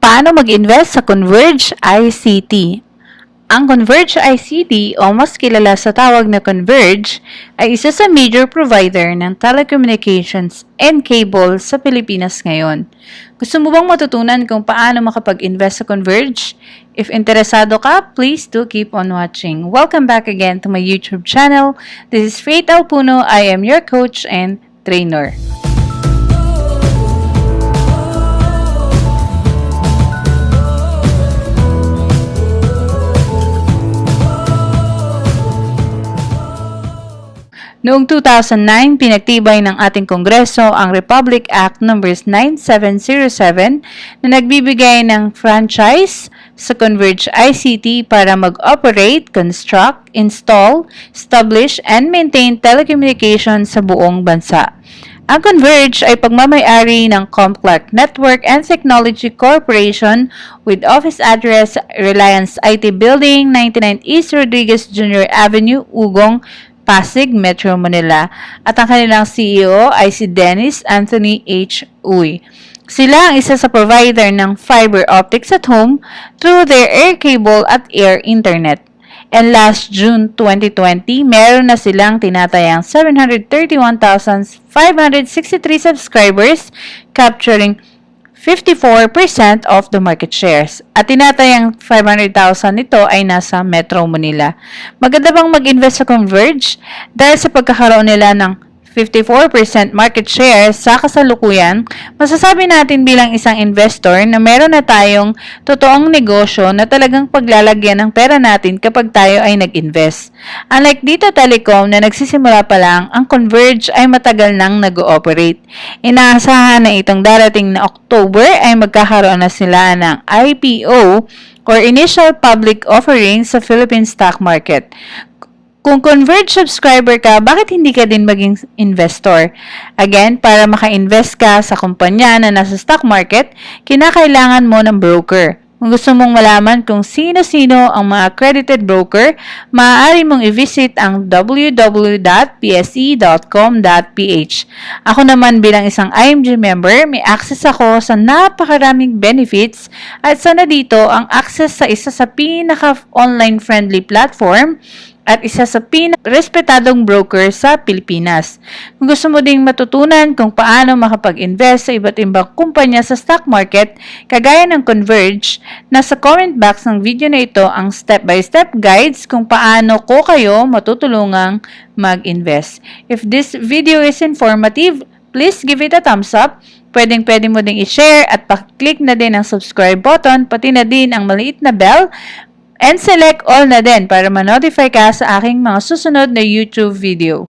Paano mag-invest sa Converge ICT? Ang Converge ICT o mas kilala sa tawag na Converge ay isa sa major provider ng telecommunications and cable sa Pilipinas ngayon. Gusto mo bang matutunan kung paano makapag-invest sa Converge? If interesado ka, please do keep on watching. Welcome back again to my YouTube channel. This is Puno. I am your coach and trainer. Noong 2009, pinagtibay ng ating Kongreso ang Republic Act No. 9707 na nagbibigay ng franchise sa Converge ICT para mag-operate, construct, install, establish, and maintain telecommunications sa buong bansa. Ang Converge ay pagmamay-ari ng Complex Network and Technology Corporation with office address Reliance IT Building, 99 East Rodriguez Jr. Avenue, Ugong, Pasig, Metro Manila, at ang kanilang CEO ay si Dennis Anthony H. Uy. Sila ang isa sa provider ng fiber optics at home through their air cable at air internet. And last June 2020, meron na silang tinatayang 731,563 subscribers, capturing 54% of the market shares. At tinatayang 500,000 nito ay nasa Metro Manila. Maganda bang mag-invest sa Converge? Dahil sa pagkakaroon nila ng 54% market share sa kasalukuyan, masasabi natin bilang isang investor na meron na tayong totoong negosyo na talagang paglalagyan ng pera natin kapag tayo ay nag-invest. Unlike dito Telecom na nagsisimula pa lang, ang Converge ay matagal nang nag-ooperate. Inaasahan na itong darating na October ay magkakaroon na sila ng IPO or Initial Public Offering sa Philippine Stock Market. Kung Converge subscriber ka, bakit hindi ka din maging investor? Again, para maka-invest ka sa kumpanya na nasa stock market, kinakailangan mo ng broker. Kung gusto mong malaman kung sino-sino ang mga accredited broker, maaari mong i-visit ang www.pse.com.ph. Ako naman bilang isang IMG member, may access ako sa napakaraming benefits at sana dito ang access sa isa sa pinaka-online friendly platform at isa sa pinaka-respetadong broker sa Pilipinas. Kung gusto mo ding matutunan kung paano makapag-invest sa iba't ibang kumpanya sa stock market, kagaya ng Converge, nasa comment box ng video na ito ang step-by-step guides kung paano ko kayo matutulungang mag-invest. If this video is informative, please give it a thumbs up. Pwede mo ding i-share at pa-click na din ang subscribe button, pati na din ang maliit na bell, and select all na din para ma-notify ka sa aking mga susunod na YouTube video.